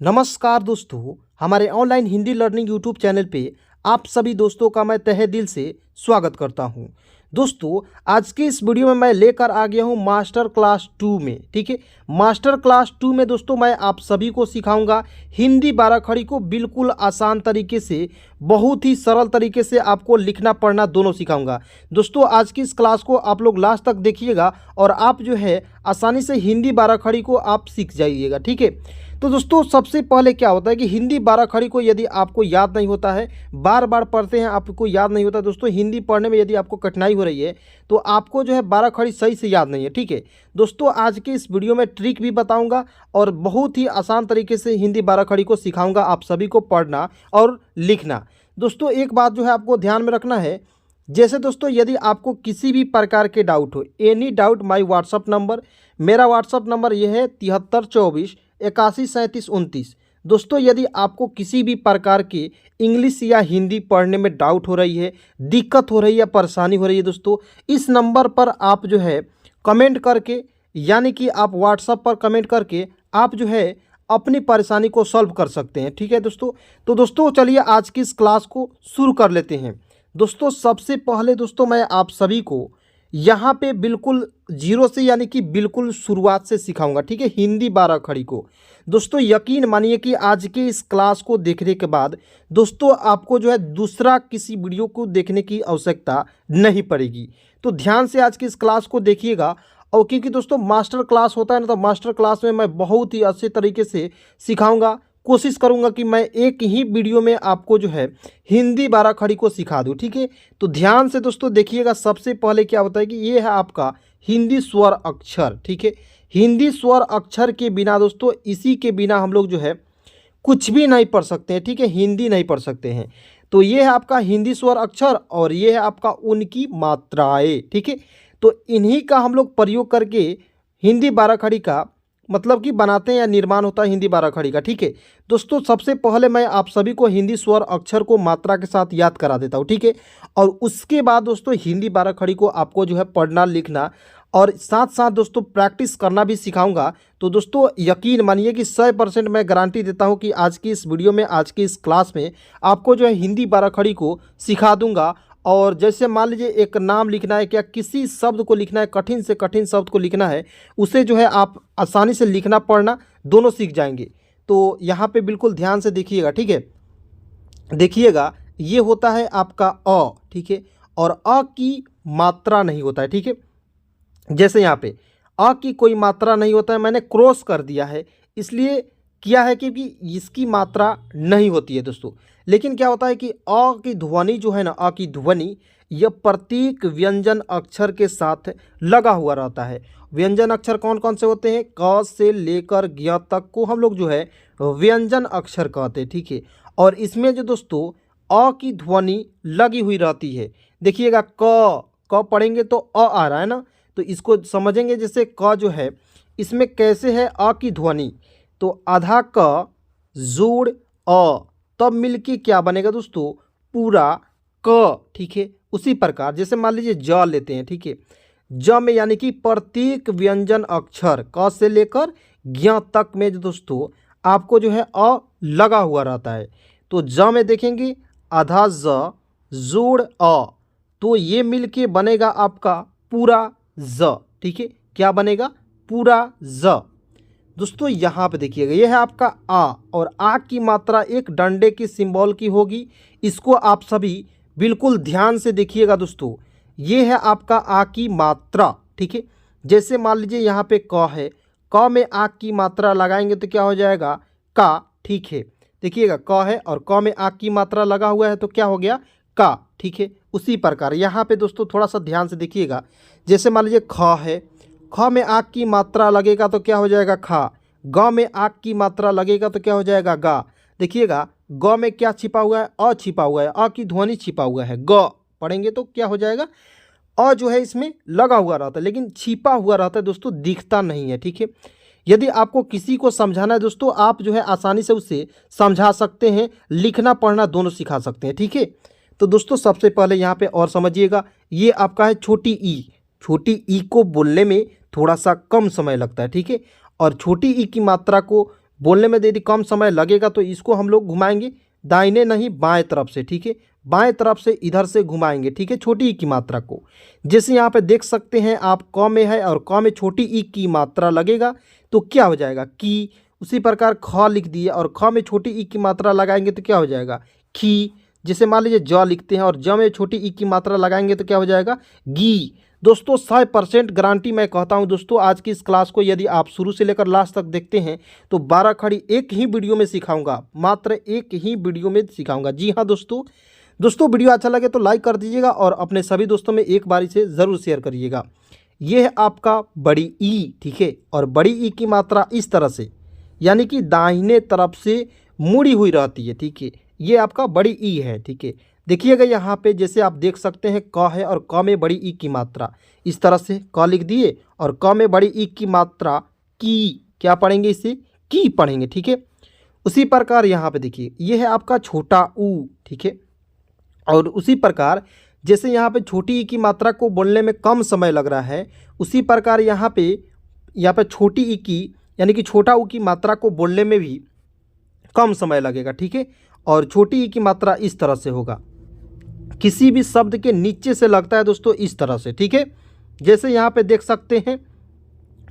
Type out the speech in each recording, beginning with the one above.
नमस्कार दोस्तों, हमारे online Hindi learning YouTube channel पे आप सभी दोस्तों का मैं तहे दिल से स्वागत करता हूं। दोस्तों, आज के इस वीडियो में मैं लेकर आ गया हूं मास्टर क्लास 2 में। ठीक है, मास्टर क्लास 2 में दोस्तों मैं आप सभी को सिखाऊंगा हिंदी 12 खड़ी को बिल्कुल आसान तरीके से, बहुत ही सरल तरीके से आपको लिखना पढ़ना दोनों सिखाऊंगा। दोस्तों, आज की इस क्लास को आप लोग लास्ट तक देखिएगा और आप जो है आसानी से हिंदी 12 खड़ी को आप सीख जाइएगा। ठीक है, तो दोस्तों सबसे पहले क्या होता है कि हिंदी 12 खड़ी को यदि आपको याद नहीं होता है, बार बार पढ़ते हैं आपको याद नहीं होता। दोस्तों, हिंदी पढ़ने में यदि आपको कठिनाई हो रही है तो आपको जो है 12 खड़ी सही से याद नहीं है। ठीक है दोस्तों, आज के इस वीडियो में ट्रिक भी बताऊंगा और बहुत ही आसान तरीके से हिंदी 12 खड़ी को सिखाऊंगा आप सभी को पढ़ना और लिखना। दोस्तों, एक बात जो है आपको ध्यान में रखना है, जैसे दोस्तों यदि आपको किसी भी प्रकार के डाउट हो, any doubt my WhatsApp number, मेरा व्हाट्सअप नंबर यह है 7324813729। दोस्तों, यदि आपको किसी भी प्रकार के इंग्लिश या हिंदी पढ़ने में डाउट हो रही है, दिक्कत हो रही है, परेशानी हो रही है, दोस्तों इस नंबर पर आप जो है कमेंट करके, यानी कि आप व्हाट्सअप पर कमेंट करके आप जो है अपनी परेशानी को सॉल्व कर सकते हैं। ठीक है दोस्तों, तो दोस्तों चलिए आज की इस क्लास को शुरू कर लेते हैं। दोस्तों, सबसे पहले दोस्तों मैं आप सभी को यहाँ पे बिल्कुल जीरो से, यानी कि बिल्कुल शुरुआत से सिखाऊंगा। ठीक है, हिंदी 12 खड़ी को। दोस्तों यकीन मानिए कि आज के इस क्लास को देखने के बाद दोस्तों आपको जो है दूसरा किसी वीडियो को देखने की आवश्यकता नहीं पड़ेगी। तो ध्यान से आज की इस क्लास को देखिएगा। और क्योंकि दोस्तों मास्टर क्लास होता है ना, तो मास्टर क्लास में मैं बहुत ही अच्छे तरीके से सिखाऊंगा। कोशिश करूंगा कि मैं एक ही वीडियो में आपको जो है हिंदी 12 खड़ी को सिखा दूं। ठीक है, तो ध्यान से दोस्तों देखिएगा। सबसे पहले क्या होता है कि ये है आपका हिंदी स्वर अक्षर। ठीक है, हिंदी स्वर अक्षर के बिना दोस्तों, इसी के बिना हम लोग जो है कुछ भी नहीं पढ़ सकते हैं। ठीक है, हिंदी नहीं पढ़ सकते हैं। तो ये है आपका हिंदी स्वर अक्षर और ये है आपका उनकी मात्राएं। ठीक है, तो इन्हीं का हम लोग प्रयोग करके हिंदी 12 खड़ी का मतलब कि बनाते हैं या निर्माण होता है हिंदी 12 खड़ी का। ठीक है दोस्तों, सबसे पहले मैं आप सभी को हिंदी स्वर अक्षर को मात्रा के साथ याद करा देता हूँ। ठीक है, और उसके बाद दोस्तों हिंदी 12 खड़ी को आपको जो है पढ़ना लिखना और साथ साथ दोस्तों प्रैक्टिस करना भी सिखाऊंगा। तो दोस्तों यकीन मानिए कि 100% मैं गारंटी देता हूं कि आज की इस वीडियो में, आज की इस क्लास में आपको जो है हिंदी 12 खड़ी को सिखा दूंगा। और जैसे मान लीजिए एक नाम लिखना है, क्या किसी शब्द को लिखना है, कठिन से कठिन शब्द को लिखना है, उसे जो है आप आसानी से लिखना पढ़ना दोनों सीख जाएंगे। तो यहाँ पे बिल्कुल ध्यान से देखिएगा। ठीक है, देखिएगा ये होता है आपका अ। ठीक है, और अ की मात्रा नहीं होता है। ठीक है, जैसे यहाँ पे अ की कोई मात्रा नहीं होता है, मैंने क्रॉस कर दिया है, इसलिए किया है क्योंकि इसकी मात्रा नहीं होती है दोस्तों। लेकिन क्या होता है कि अ की ध्वनि जो है ना, अ की ध्वनि यह प्रत्येक व्यंजन अक्षर के साथ लगा हुआ रहता है। व्यंजन अक्षर कौन कौन से होते हैं? क से लेकर ज्ञ तक को हम लोग जो है व्यंजन अक्षर कहते हैं। ठीक है, और इसमें जो दोस्तों अ की ध्वनि लगी हुई रहती है। देखिएगा क पढ़ेंगे तो आ रहा है ना, तो इसको समझेंगे। जैसे क जो है इसमें कैसे है अ की ध्वनि, तो आधा क जोड़ अ, तब मिलके क्या बनेगा दोस्तों? पूरा क। ठीक है, उसी प्रकार जैसे मान लीजिए ज लेते हैं। ठीक है, ज में यानी कि प्रत्येक व्यंजन अक्षर क से लेकर ज्ञ तक में जो दोस्तों आपको जो है अ लगा हुआ रहता है। तो ज में देखेंगे आधा ज जोड़ अ, तो ये मिलके बनेगा आपका पूरा ज। ठीक है, क्या बनेगा? पूरा ज। दोस्तों यहाँ पे देखिएगा, यह है आपका आ, और आ की मात्रा एक डंडे की सिंबल की होगी। इसको आप सभी बिल्कुल ध्यान से देखिएगा दोस्तों। ये है आपका आ की मात्रा। ठीक है, जैसे मान लीजिए यहाँ पे क है, क में आ की मात्रा लगाएंगे तो क्या हो जाएगा? का। ठीक है, देखिएगा क है और क में आ की मात्रा लगा हुआ है तो क्या हो गया? का। ठीक है, उसी प्रकार यहाँ पे दोस्तों थोड़ा सा ध्यान से देखिएगा। जैसे मान लीजिए ख है, ख में आग की मात्रा लगेगा तो क्या हो जाएगा? खा। ग में आग की मात्रा लगेगा तो क्या हो जाएगा? गा। देखिएगा ग में क्या छिपा हुआ है? अ छिपा हुआ है, अ की ध्वनि छिपा हुआ है। ग पढ़ेंगे तो क्या हो जाएगा? अ जो है इसमें लगा हुआ रहता है, लेकिन छिपा हुआ रहता है दोस्तों, दिखता नहीं है। ठीक है, यदि आपको किसी को समझाना है दोस्तों, आप जो है आसानी से उसे समझा सकते हैं, लिखना पढ़ना दोनों सिखा सकते हैं। ठीक है, तो दोस्तों सबसे पहले यहाँ पे और समझिएगा, ये आपका है छोटी ई। छोटी ई को बोलने में थोड़ा सा कम समय लगता है। ठीक है, और छोटी ई की मात्रा को बोलने में यदि कम समय लगेगा तो इसको हम लोग घुमाएंगे दाहिने नहीं बाएं तरफ से, ठीक है, बाएं तरफ से इधर से घुमाएंगे, ठीक है, छोटी ई की मात्रा को। जैसे यहाँ पे देख सकते हैं आप, क में है और क में छोटी ई की मात्रा लगेगा तो क्या हो जाएगा की। उसी प्रकार ख लिख दिए और ख में छोटी ई की मात्रा लगाएंगे तो क्या हो जाएगा खी। जैसे मान लीजिए ज लिखते हैं और ज में छोटी ई की मात्रा लगाएंगे तो क्या हो जाएगा गी। दोस्तों 100% गारंटी मैं कहता हूं दोस्तों, आज की इस क्लास को यदि आप शुरू से लेकर लास्ट तक देखते हैं तो 12 खड़ी एक ही वीडियो में सिखाऊंगा, मात्र एक ही वीडियो में सिखाऊंगा। जी हाँ दोस्तों वीडियो अच्छा लगे तो लाइक कर दीजिएगा और अपने सभी दोस्तों में एक बारी से ज़रूर शेयर करिएगा। ये है आपका बड़ी ई, ठीक है, और बड़ी ई की मात्रा इस तरह से, यानी कि दाहिने तरफ से मुड़ी हुई रहती है, ठीक है, ये आपका बड़ी ई है, ठीक है। देखिएगा यहाँ पे जैसे आप देख सकते हैं क है और क में बड़ी ई की मात्रा, इस तरह से क लिख दिए और क में बड़ी ई की मात्रा की, क्या पढ़ेंगे इसे की पढ़ेंगे, ठीक है। उसी प्रकार यहाँ पे देखिए ये है आपका छोटा ऊ, ठीक है, और उसी प्रकार जैसे यहाँ पे छोटी ई की मात्रा को बोलने में कम समय लग रहा है, उसी प्रकार यहाँ पे छोटी ई की यानी कि छोटा ऊ की मात्रा को बोलने में भी कम समय लगेगा, ठीक है। और छोटी ई की मात्रा इस तरह से होगा, किसी भी शब्द के नीचे से लगता है दोस्तों इस तरह से, ठीक है। जैसे यहाँ पे देख सकते हैं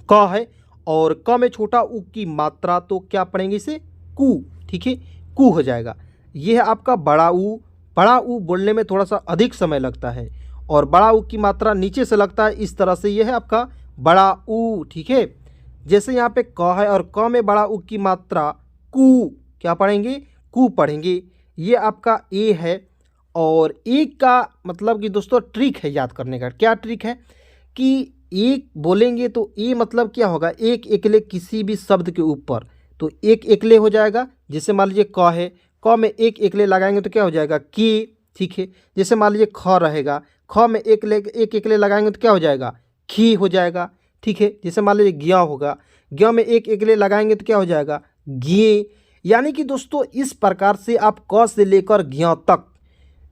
क है और क में छोटा ऊ की मात्रा तो क्या पढ़ेंगे इसे कू, ठीक है, कू हो जाएगा। यह है आपका बड़ा ऊ। बड़ा ऊ बोलने में थोड़ा सा अधिक समय लगता है और बड़ा ऊ की मात्रा नीचे से लगता है इस तरह से, यह है आपका बड़ा ऊ, ठीक है। जैसे यहाँ पे क है और क में बड़ा ऊ की मात्रा कू, क्या पढ़ेंगे कू पढ़ेंगे। ये आपका ए है और एक का मतलब कि दोस्तों ट्रिक है याद करने का। क्या ट्रिक है कि एक बोलेंगे तो ए मतलब क्या होगा एक एकले किसी भी शब्द के ऊपर, तो एक एकले हो जाएगा। जैसे मान लीजिए क है, क में एक एकले लगाएंगे तो क्या हो जाएगा की, ठीक है। जैसे मान लीजिए ख रहेगा, ख में एक एकले लगाएंगे तो क्या हो जाएगा खी हो जाएगा, ठीक है। जैसे मान लीजिए ज्ञ होगा, ज्ञ में एक एकले लगाएंगे तो क्या हो जाएगा ज्ञे। यानी कि दोस्तों इस प्रकार से आप क से लेकर ज्ञ तक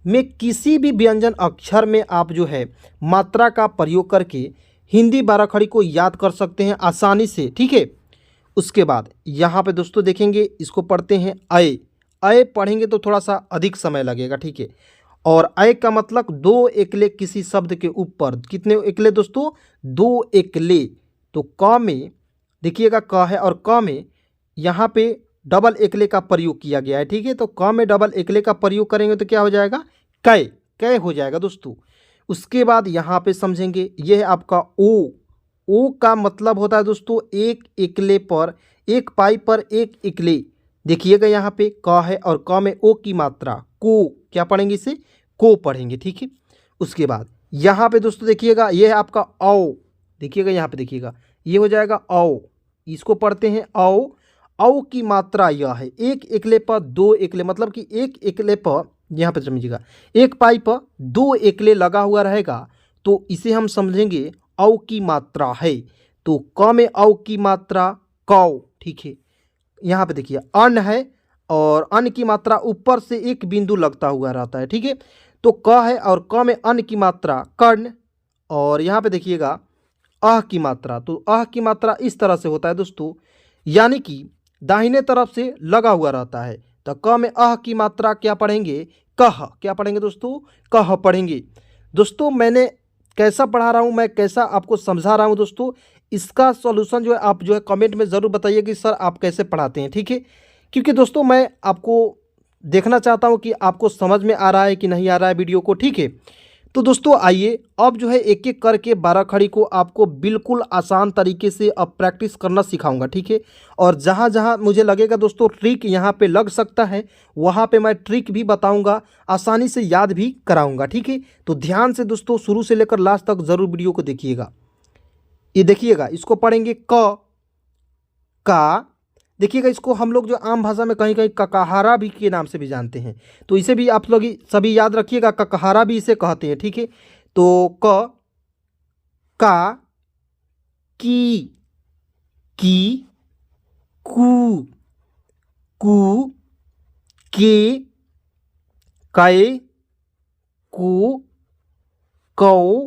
में किसी भी व्यंजन अक्षर में आप जो है मात्रा का प्रयोग करके हिंदी 12 खड़ी को याद कर सकते हैं आसानी से, ठीक है। उसके बाद यहाँ पे दोस्तों देखेंगे, इसको पढ़ते हैं अय। अय पढ़ेंगे तो थोड़ा सा अधिक समय लगेगा, ठीक है। और अय का मतलब दो एकले किसी शब्द के ऊपर, कितने एकले दोस्तों दो एकले। तो क में देखिएगा क है और क में यहाँ पे डबल एकले का प्रयोग किया गया है, ठीक है। तो क में डबल एकले का प्रयोग करेंगे तो क्या हो जाएगा कै, कै हो जाएगा दोस्तों। उसके बाद यहाँ पे समझेंगे यह है आपका ओ। ओ का मतलब होता है दोस्तों एक एकले पर, एक पाई पर एक एकले। देखिएगा यहाँ पे क है और क में ओ की मात्रा को, क्या पढ़ेंगे इसे को पढ़ेंगे, ठीक है। उसके बाद यहाँ पे दोस्तों देखिएगा यह है आपका औ। देखिएगा यहाँ पे देखिएगा ये हो जाएगा औ, इसको पढ़ते हैं औ। औ की मात्रा यह है एक एकले पर दो एकले, मतलब कि एक एकले पर, यहाँ पे समझिएगा एक पाई पर दो एकले लगा हुआ रहेगा तो इसे हम समझेंगे औ की मात्रा है। तो क में औ की मात्रा कौ, ठीक है। यहाँ पे देखिए अन्न है और अन्न की मात्रा ऊपर से एक बिंदु लगता हुआ रहता है, ठीक है। तो क है और क में अन्न की मात्रा कर्ण, और यहाँ पे देखिएगा अह की मात्रा, तो अह की मात्रा इस तरह से होता है दोस्तों, यानी कि दाहिने तरफ से लगा हुआ रहता है। तो क में अह की मात्रा क्या पढ़ेंगे कह, क्या पढ़ेंगे दोस्तों कह पढ़ेंगे। दोस्तों मैंने कैसा पढ़ा रहा हूँ, मैं कैसा आपको समझा रहा हूँ दोस्तों, इसका सॉल्यूशन जो है आप जो है कमेंट में ज़रूर बताइए कि सर आप कैसे पढ़ाते हैं, ठीक है। क्योंकि दोस्तों मैं आपको देखना चाहता हूँ कि आपको समझ में आ रहा है कि नहीं आ रहा है वीडियो को, ठीक है। तो दोस्तों आइए अब जो है एक एक करके 12 खड़ी को आपको बिल्कुल आसान तरीके से अब प्रैक्टिस करना सिखाऊंगा, ठीक है। और जहाँ जहाँ मुझे लगेगा दोस्तों ट्रिक यहाँ पे लग सकता है वहाँ पे मैं ट्रिक भी बताऊंगा, आसानी से याद भी कराऊंगा, ठीक है। तो ध्यान से दोस्तों शुरू से लेकर लास्ट तक ज़रूर वीडियो को देखिएगा। ये देखिएगा इसको पढ़ेंगे क का, देखिएगा इसको हम लोग जो आम भाषा में कहीं कहीं ककहारा भी के नाम से भी जानते हैं, तो इसे भी आप लोग सभी याद रखिएगा, ककहारा भी इसे कहते हैं, ठीक है। तो क का की कू कू के कै को कौ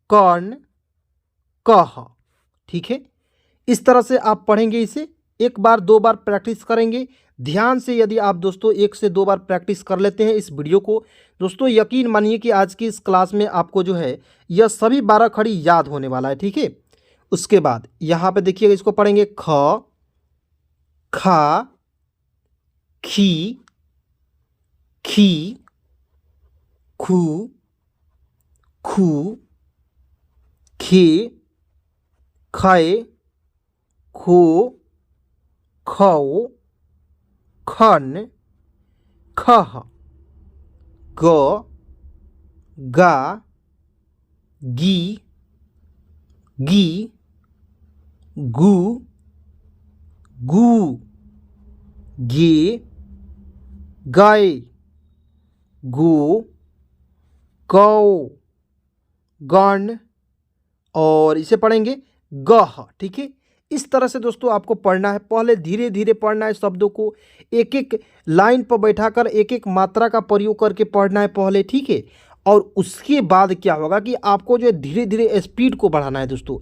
कर्ण कह, ठीक है। इस तरह से आप पढ़ेंगे इसे एक बार 2 बार प्रैक्टिस करेंगे ध्यान से। यदि आप दोस्तों 1 से 2 बार प्रैक्टिस कर लेते हैं इस वीडियो को, दोस्तों यकीन मानिए कि आज की इस क्लास में आपको जो है यह सभी 12 खड़ी याद होने वाला है, ठीक है। उसके बाद यहाँ पे देखिएगा, इसको पढ़ेंगे ख, खा, खी, खी, खू, खू, खे, खाए, खो, खौ, खन, खह, ग, गा, गी, गी, गु, गू, गे, गाय, गो, गौ, गण, और इसे पढ़ेंगे गह, ठीक है। इस तरह से दोस्तों आपको पढ़ना है। पहले धीरे धीरे पढ़ना है, शब्दों को एक एक लाइन पर बैठाकर एक एक मात्रा का प्रयोग करके पढ़ना है पहले, ठीक है। और उसके बाद क्या होगा कि आपको जो है धीरे धीरे स्पीड को बढ़ाना है दोस्तों।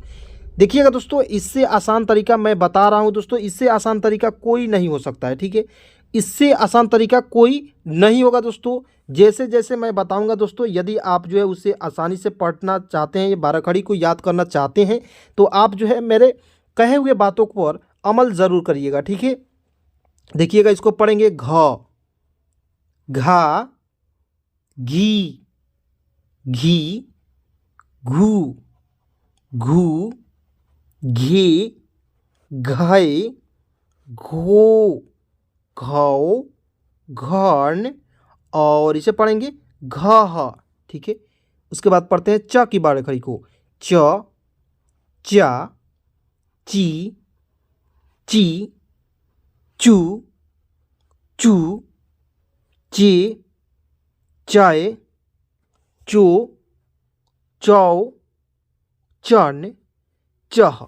देखिएगा दोस्तों, इससे आसान तरीका मैं बता रहा हूं दोस्तों, इससे आसान तरीका कोई नहीं हो सकता है, ठीक है। इससे आसान तरीका कोई नहीं होगा दोस्तों। जैसे जैसे मैं बताऊंगा दोस्तों, यदि आप जो है उसे आसानी से पढ़ना चाहते हैं, ये 12 खड़ी को याद करना चाहते हैं, तो आप जो है मेरे कहे हुए बातों पर अमल ज़रूर करिएगा, ठीक है। देखिएगा, इसको पढ़ेंगे घ, घा, घी, घी, घू, घू, घे, घय, घो, घौ, घन, और इसे पढ़ेंगे घ, ठीक है। उसके बाद पढ़ते हैं च की 12 खड़ी को, च, चा, ची, ची, चू, चू, चे, चाय, चो, चौ, चन, चह।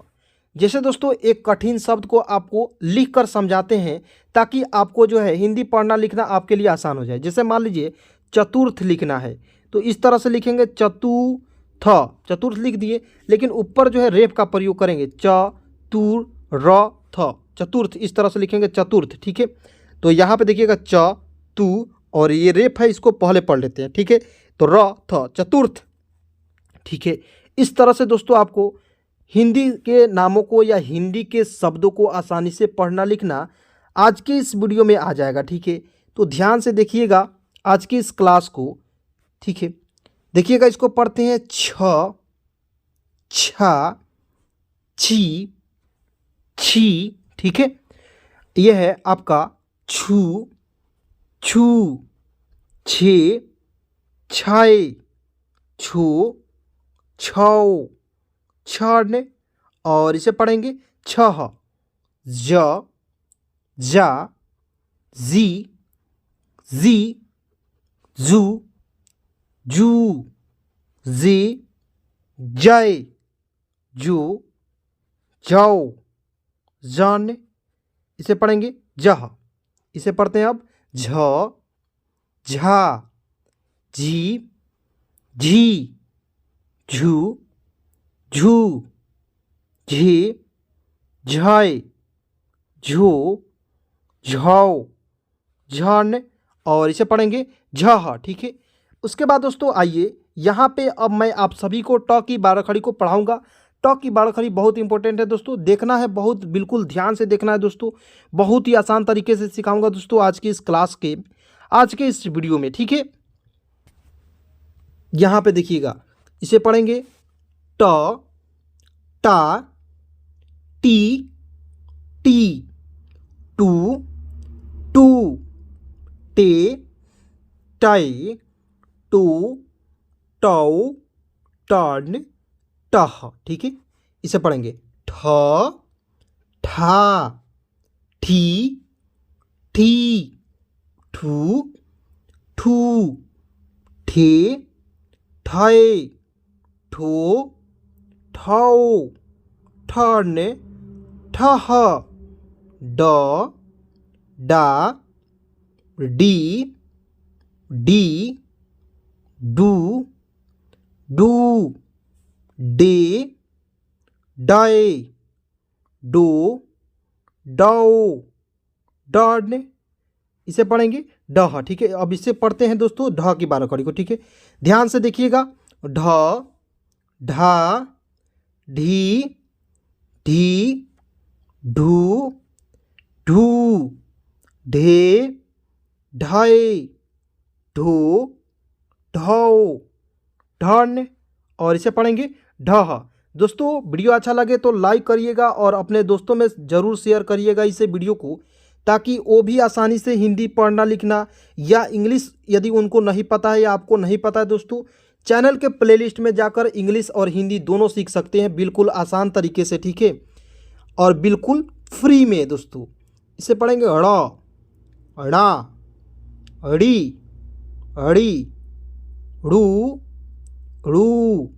जैसे दोस्तों एक कठिन शब्द को आपको लिख कर समझाते हैं ताकि आपको जो है हिंदी पढ़ना लिखना आपके लिए आसान हो जाए। जैसे मान लीजिए चतुर्थ लिखना है तो इस तरह से लिखेंगे चतुर्थ, चतुर्थ लिख दिए, लेकिन ऊपर जो है रेफ का प्रयोग करेंगे, च, तुर, र, थ, चतुर्थ, इस तरह से लिखेंगे चतुर्थ, ठीक है। तो यहाँ पे देखिएगा च, तू, और ये रेफ है, इसको पहले पढ़ लेते हैं, ठीक है। तो र, थ, चतुर्थ, ठीक है। इस तरह से दोस्तों आपको हिंदी के नामों को या हिंदी के शब्दों को आसानी से पढ़ना लिखना आज के इस वीडियो में आ जाएगा, ठीक है। तो ध्यान से देखिएगा आज की इस क्लास को, ठीक है। देखिएगा, इसको पढ़ते हैं छ, छा, छी, छी, ठीक है। यह है आपका छू, छू, छे, छाए, छो, छौ, छन, और इसे पढ़ेंगे छह, ज, जा, जी, जी, जू, जू, जे, जय, जो, जाओ, जन, इसे पढ़ेंगे जह। इसे पढ़ते हैं अब झ, झा, झी, झी, झू, झू, झे, झय, झो, झौ, झन, और इसे पढ़ेंगे झह, ठीक है। उसके बाद दोस्तों आइए यहाँ पे अब मैं आप सभी को ट की 12 खड़ी को पढ़ाऊंगा। ट की 12 खड़ी बहुत इंपॉर्टेंट है दोस्तों, देखना है, बहुत बिल्कुल ध्यान से देखना है दोस्तों। बहुत ही आसान तरीके से सिखाऊंगा दोस्तों आज की इस क्लास के, आज के इस वीडियो में, ठीक है। यहाँ पे देखिएगा, इसे पढ़ेंगे ट, टा, टी, टी, टू, टू, टे, टाई, टू, टौ, टन, टह, ठीक है। इसे पढ़ेंगे ठ, ठा, ठी, ठी, ठू, ठू, ठे, ठय, ठो, ठौ, ठन, ठह, ड, डा, डी, डी, डू, डू, डे, डाय, डो, डौ, डन, इसे पढ़ेंगे ढ। ठीक है, अब इससे पढ़ते हैं दोस्तों ढ की 12 कड़ी को। ठीक है, ध्यान से देखिएगा। ढ, ढा, ढी, ढी, ढू, ढू, ढे, ढाई, ढो, ढौ, ढन, और इसे पढ़ेंगे ढह। दोस्तों वीडियो अच्छा लगे तो लाइक करिएगा और अपने दोस्तों में ज़रूर शेयर करिएगा इसे वीडियो को, ताकि वो भी आसानी से हिंदी पढ़ना लिखना या इंग्लिश यदि उनको नहीं पता है या आपको नहीं पता है दोस्तों, चैनल के प्लेलिस्ट में जाकर इंग्लिश और हिंदी दोनों सीख सकते हैं बिल्कुल आसान तरीके से। ठीक है, और बिल्कुल फ्री में दोस्तों। इसे पढ़ेंगे अड़ा, अड़ा, अड़ी, अड़ी, ड़ू, ड़ू,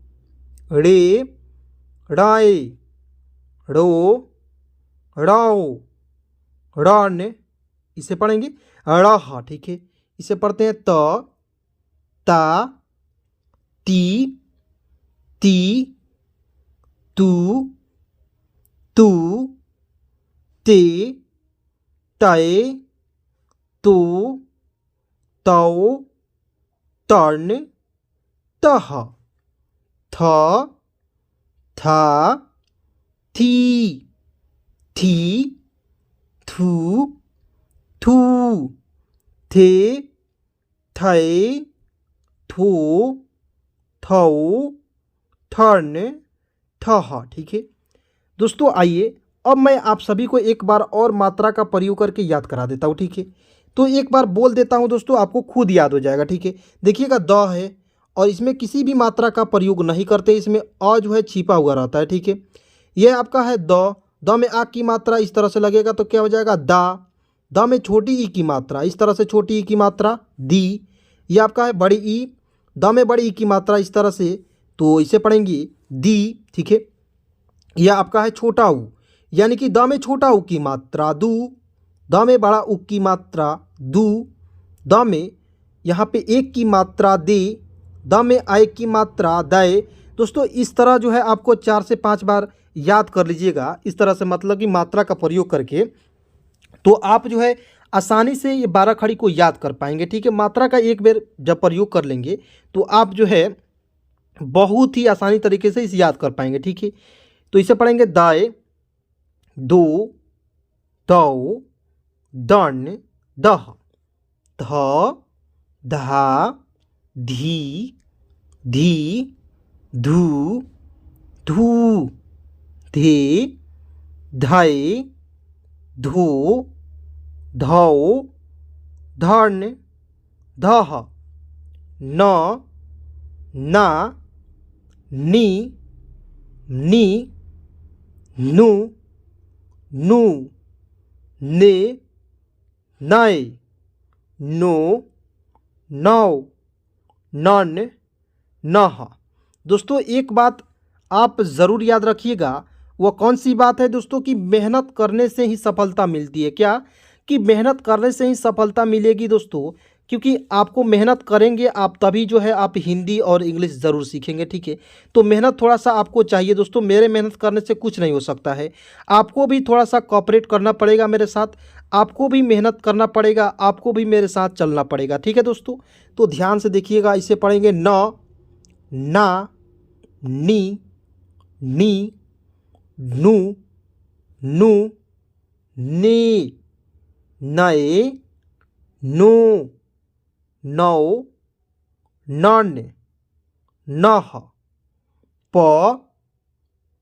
ड़े, ड़ाए, ड़ो, ड़ाओ, ड़न, इसे पढ़ेंगे अड़ह। ठीक है, इसे पढ़ते हैं त, ता, ती, ती, तू, तू, ते, तय, तो, तौ, तन, तह, थ, था, थी, थी, थू, थू, थे, थे, थो, थौ, थन, थह। ठीक है दोस्तों, आइए अब मैं आप सभी को एक बार और मात्रा का प्रयोग करके याद करा देता हूँ। ठीक है, तो एक बार बोल देता हूँ दोस्तों, आपको खुद याद हो जाएगा। ठीक है, देखिएगा द है और इसमें किसी भी मात्रा का प्रयोग नहीं करते, इसमें अ जो है छिपा हुआ रहता है। ठीक है, यह आपका है द, द में आ की मात्रा इस तरह से लगेगा तो क्या हो जाएगा दा। द में छोटी ई की मात्रा इस तरह से, छोटी ई की मात्रा दी। यह आपका है बड़ी ई, द में बड़ी ई की मात्रा इस तरह से, तो इसे पढ़ेंगे दी। ठीक है, यह आपका है छोटा ऊ, यानी कि द में छोटा ऊ की मात्रा दू, द में बड़ा ऊ की मात्रा दू, द में यहाँ पे एक की मात्रा दे, द में आय की मात्रा दय। दोस्तों इस तरह जो है आपको 4 से 5 बार याद कर लीजिएगा इस तरह से, मतलब कि मात्रा का प्रयोग करके, तो आप जो है आसानी से ये 12 खड़ी को याद कर पाएंगे। ठीक है, मात्रा का एक बार जब प्रयोग कर लेंगे तो आप जो है बहुत ही आसानी तरीके से इसे याद कर पाएंगे। ठीक है, तो इसे पढ़ेंगे दाए, दो, दौ, दन, दह, ध, धा, धी, धी, धू, धू, धे, धय, धो, धौ, धन, धह, न, ना, नी, नी, नु, नु, ने, नय, नो, नौ, नन, नह। दोस्तों एक बात आप ज़रूर याद रखिएगा, वह कौन सी बात है दोस्तों, कि मेहनत करने से ही सफलता मिलती है। क्या कि मेहनत करने से ही सफलता मिलेगी दोस्तों, क्योंकि आपको मेहनत करेंगे आप तभी जो है आप हिंदी और इंग्लिश ज़रूर सीखेंगे। ठीक है, तो मेहनत थोड़ा सा आपको चाहिए दोस्तों, मेरे मेहनत करने से कुछ नहीं हो सकता है, आपको भी थोड़ा सा कॉपरेट करना पड़ेगा मेरे साथ, आपको भी मेहनत करना पड़ेगा, आपको भी मेरे साथ चलना पड़ेगा। ठीक है दोस्तों, तो ध्यान से देखिएगा, इसे पढ़ेंगे न, ना, नी, नी, नु, नु, ने, नए, नो, नौ, नन, नह, प,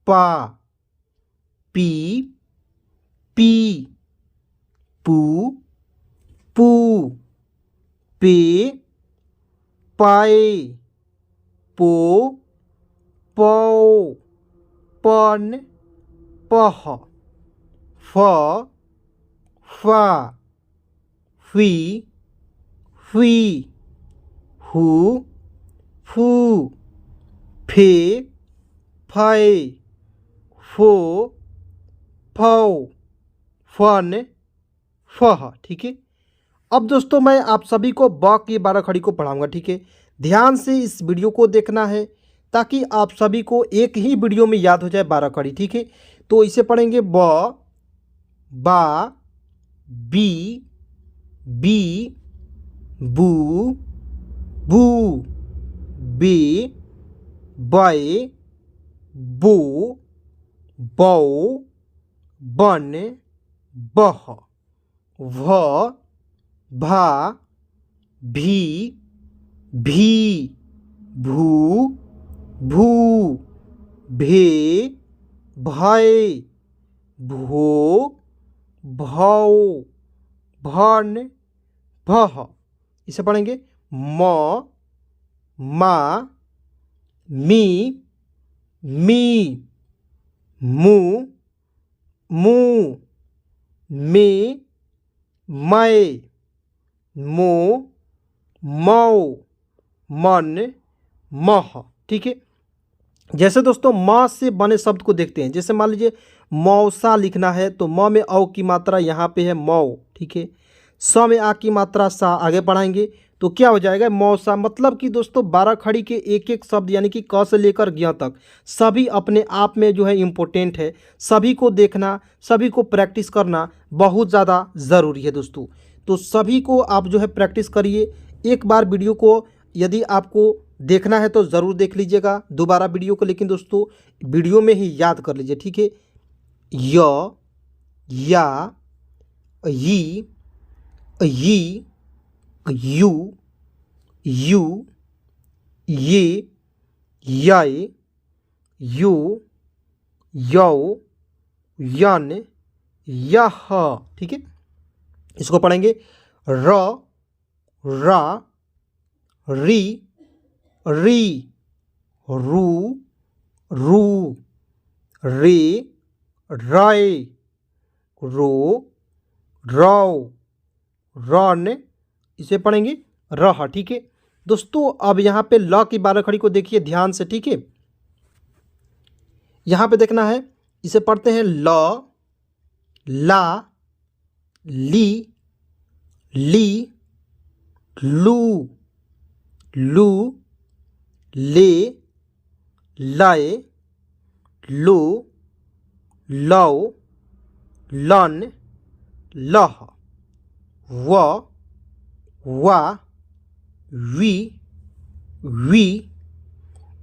पा, पी, पी, पू, पू, पे, पाए, पो, पौ, पन, पह, फ, फा, फी, फी, हु, फू, फे, फै, फो, फौ, फन, फह। ठीक है, अब दोस्तों मैं आप सभी को ब की 12 खड़ी को पढ़ाऊंगा। ठीक है, ध्यान से इस वीडियो को देखना है ताकि आप सभी को एक ही वीडियो में याद हो जाए 12 खड़ी। ठीक है, तो इसे पढ़ेंगे ब, बा, बी, बी, बू, बू, बे, बै, बो, बौ, बन, बह, भ, भा, भी, भी, भू, भू, भे, भय, भो, भौ, भन, भह। इसे पढ़ेंगे म, मा, मी, मी, मू, मू, मे, मै, मो, मौ, मन, मह। ठीक है। जैसे दोस्तों माँ से बने शब्द को देखते हैं, जैसे मान लीजिए मौसा लिखना है तो म में औ की मात्रा यहाँ पे है मौ। ठीक है। स में आ की मात्रा सा, आगे पढ़ाएंगे तो क्या हो जाएगा मौसा। मतलब कि दोस्तों 12 खड़ी के एक एक शब्द यानी कि क से लेकर ज्ञ तक सभी अपने आप में जो है इम्पोर्टेंट है। सभी को देखना, सभी को प्रैक्टिस करना बहुत ज़्यादा ज़रूरी है दोस्तों। तो सभी को आप जो है प्रैक्टिस करिए। एक बार वीडियो को यदि आपको देखना है तो ज़रूर देख लीजिएगा दोबारा वीडियो को, लेकिन दोस्तों वीडियो में ही याद कर लीजिए। ठीक है। य, या, यी, यी, यू, यू, ये, य, यो, यौ, यन, यह। ठीक है। इसको पढ़ेंगे र, रा, री, री, रू, रू, रे, राय, रो, रौ, रन। इसे पढ़ेंगे रह। ठीक है दोस्तों। अब यहाँ पे ल की 12 खड़ी को देखिए ध्यान से। ठीक है। यहाँ पे देखना है, इसे पढ़ते हैं ल, ला, ली, ली, लू, लू, ले, लय, लो, लौ, लन, लह, व, वा, वी, वी,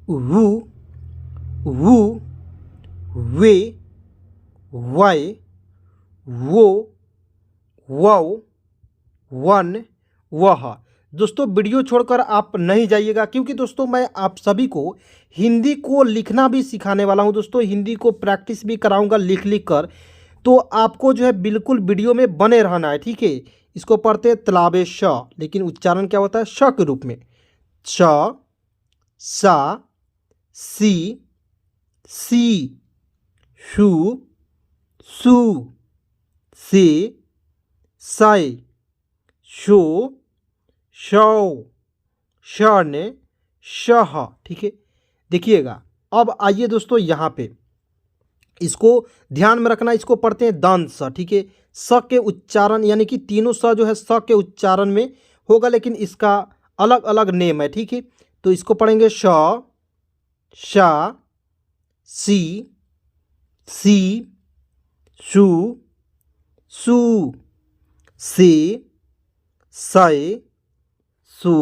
वू, वू, वे, वै, वो, वौ, वन, वह। दोस्तों वीडियो छोड़कर आप नहीं जाइएगा, क्योंकि दोस्तों मैं आप सभी को हिंदी को लिखना भी सिखाने वाला हूं दोस्तों। हिंदी को प्रैक्टिस भी कराऊंगा लिख लिख कर। तो आपको जो है बिल्कुल वीडियो में बने रहना है। ठीक है। इसको पढ़ते हैं तालाबे श, लेकिन उच्चारण क्या होता है श के रूप में। श, सा, सी, सी, शू, सू, से, सै, शो, शौ, शन, शह। ठीक है। देखिएगा अब आइए दोस्तों यहाँ पे इसको ध्यान में रखना। इसको पढ़ते हैं दंत स। ठीक है। स के उच्चारण यानी कि तीनों स जो है स के उच्चारण में होगा, लेकिन इसका अलग अलग नेम है। ठीक है। तो इसको पढ़ेंगे श, शा, सी, सी, शू, सू, से, सै, सो,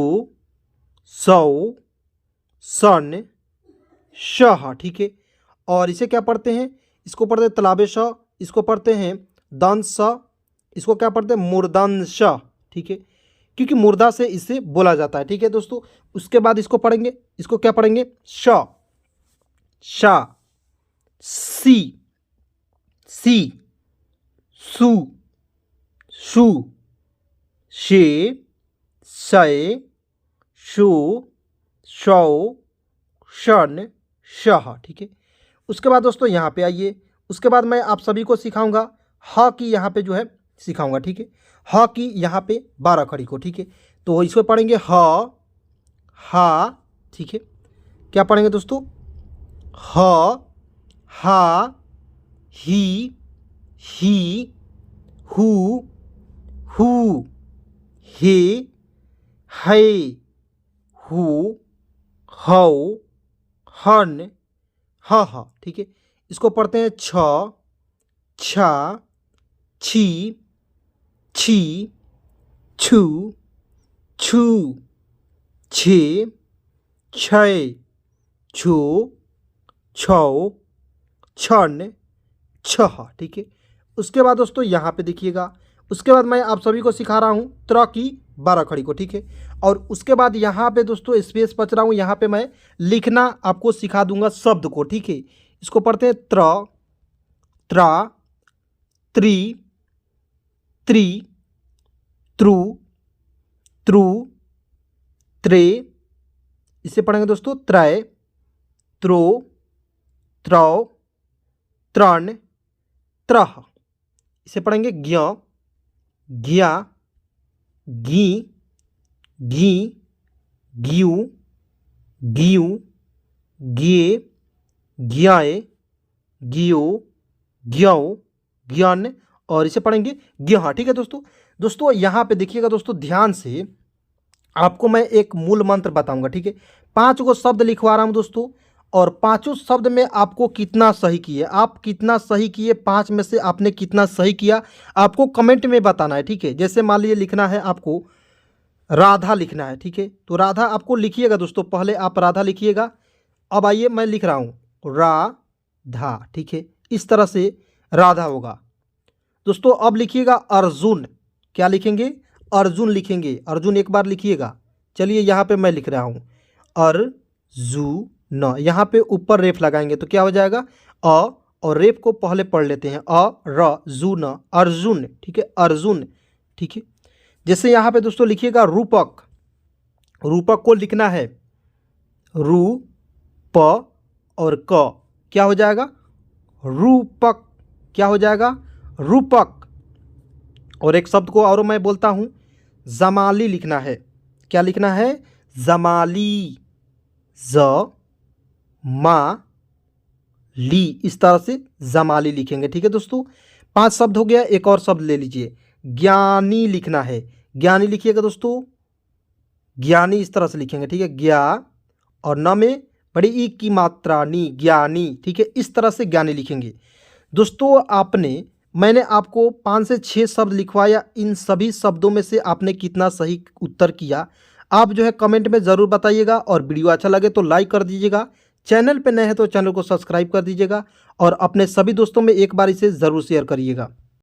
सौ, सन, शह। ठीक है। और इसे क्या पढ़ते हैं, इसको पढ़ते हैं तालाबे श, इसको पढ़ते हैं दंत स, इसको क्या पढ़ते हैं मूर्धन्य श। ठीक है। क्योंकि मुर्दा से इसे बोला जाता है। ठीक है दोस्तों। उसके बाद इसको पढ़ेंगे, इसको क्या पढ़ेंगे श, शा, सी, सी, सू, शू, शे, सै, शो, शौ, शन, शह। ठीक है। उसके बाद दोस्तों यहाँ पे आइए, उसके बाद मैं आप सभी को सिखाऊंगा ह की यहाँ पे जो है सिखाऊंगा। ठीक है। ह की यहाँ पे 12 खड़ी को। ठीक है। तो इसको पढ़ेंगे ह, हा। ठीक है। क्या पढ़ेंगे दोस्तों ह, हा, ही, हू, हू, हे, है, हू, हौ, हन, ह। ठीक है। इसको पढ़ते हैं छ, छा, छी, छी, छू, छू, छे, छै, छो, छौ, छन, छह। ठीक है। उसके बाद दोस्तों यहाँ पे देखिएगा, उसके बाद मैं आप सभी को सिखा रहा हूँ त्र की 12 खड़ी को। ठीक है। और उसके बाद यहाँ पे दोस्तों स्पेस बच रहा हूँ, यहाँ पे मैं लिखना आपको सिखा दूंगा शब्द को। ठीक है। इसको पढ़ते हैं त्र, त्रा, त्रि, त्रि, त्रु, त्रु, त्रे। इसे पढ़ेंगे दोस्तों त्रय, त्रो, त्रौ, त्रण, त्रह। इसे पढ़ेंगे ज्ञ, ज्ञा, घी, घी, घ्यू, घ्यू, ज्ञे, ज्ञाए, ज्ञो, ज्ञौ, ज्ञान। और इसे पढ़ेंगे ज्ञ। ठीक है दोस्तों यहाँ पे देखिएगा दोस्तों, ध्यान से आपको मैं एक मूल मंत्र बताऊंगा। ठीक है। 5 गो शब्द लिखवा रहा हूं दोस्तों, और पांचों शब्द में आपको कितना सही किए, आप कितना सही किए, 5 में से आपने कितना सही किया आपको कमेंट में बताना है। ठीक है। जैसे मान लीजिए लिखना है आपको राधा लिखना है। ठीक है। तो राधा आपको लिखिएगा दोस्तों, पहले आप राधा लिखिएगा। अब आइए मैं लिख रहा हूँ राधा। ठीक है। इस तरह से राधा होगा दोस्तों। अब लिखिएगा अर्जुन। क्या लिखेंगे? अर्जुन लिखेंगे। अर्जुन एक बार लिखिएगा। चलिए यहाँ पे मैं लिख रहा हूँ अर्जुन। यहाँ पे ऊपर रेफ लगाएंगे तो क्या हो जाएगा अ, और रेफ को पहले पढ़ लेते हैं अ र जू न, अर्जुन। ठीक है। अर्जुन। ठीक है। जैसे यहाँ पे दोस्तों लिखिएगा रूपक। रूपक को लिखना है रू, प और क। क्या हो जाएगा? रूपक। क्या हो जाएगा? रूपक। और एक शब्द को और मैं बोलता हूँ, जमाली लिखना है। क्या लिखना है? जमाली, ज मा ली। इस तरह से जमाली लिखेंगे। ठीक है दोस्तों। 5 शब्द हो गया। एक और शब्द ले लीजिए, ज्ञानी लिखना है। ज्ञानी लिखिएगा दोस्तों, ज्ञानी इस तरह से लिखेंगे। ठीक है। ज्ञा और न में बड़ी ई की मात्रा नी, ज्ञानी। ठीक है। इस तरह से ज्ञानी लिखेंगे दोस्तों। मैंने आपको 5 से 6 शब्द लिखवाया। इन सभी शब्दों में से आपने कितना सही उत्तर किया आप जो है कमेंट में ज़रूर बताइएगा। और वीडियो अच्छा लगे तो लाइक कर दीजिएगा। चैनल पे नए हैं तो चैनल को सब्सक्राइब कर दीजिएगा, और अपने सभी दोस्तों में एक बार इसे ज़रूर शेयर करिएगा।